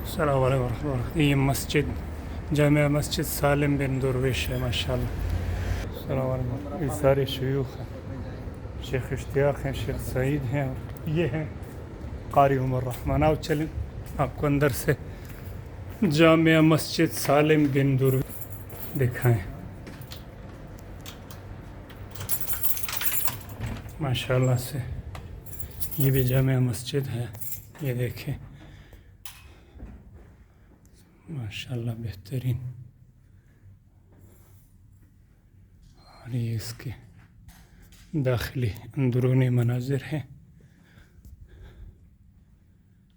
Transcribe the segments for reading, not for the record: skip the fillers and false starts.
السلام علیکم ورحمۃ اللہ وبرکاتہ. یہ مسجد جامع مسجد سالم بن درویش ہے ماشاء اللہ. السلام علیکم. یہ سارے شیوخ ہیں. شیخ اشتیاق ہیں, شیخ سعید ہیں, اور یہ ہیں قاری عمر رحمان. آؤ چلیں آپ کو اندر سے جامع مسجد سالم بن درویش دکھائیں. ماشاء اللہ سے یہ بھی جامع مسجد ہے. یہ دیکھیں ماشاء اللہ بہترین. اور یہ اس کے داخلی اندرونی مناظر ہیں.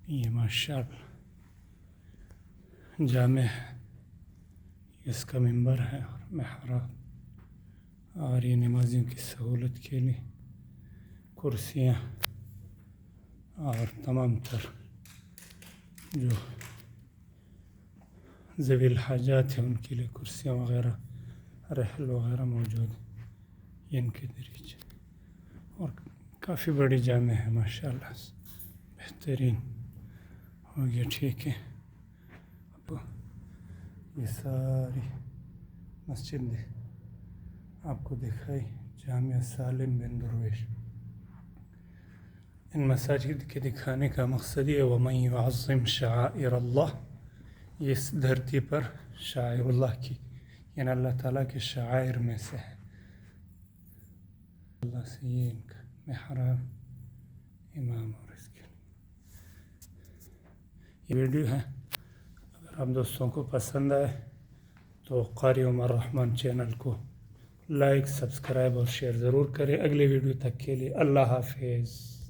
یہ ماشاء اللہ جامع ہے. اس کا منبر ہے اور محراب, اور یہ نمازیوں کی سہولت کے لیے کرسیاں اور تمام تر جو ذوی الحاجات ہیں ان کے لیے کرسیاں وغیرہ, رحل وغیرہ موجود ہیں. یہ ان کے دریچے اور کافی بڑی جامع ہے ماشاء اللہ سے بہترین ہو گیا. ٹھیک ہے, یہ ساری مسجد آپ کو دکھائی جامع سالم بن درویش. ان مساجد کے دکھانے کا مقصد یہ وَمَن يُعَظِّمْ شَعَائِرَ اللَّهِ, یہ اس دھرتی پر شاعر اللہ کی یعنی اللہ تعالیٰ کے شعائر میں سے ہے. اللہ سے یہ ان کا محراب امام. اور اس کے یہ ویڈیو ہے, اگر آپ دوستوں کو پسند آئے تو قاری عمر رحمان چینل کو لائک, سبسکرائب اور شیئر ضرور کریں. اگلے ویڈیو تک کے لیے اللہ حافظ.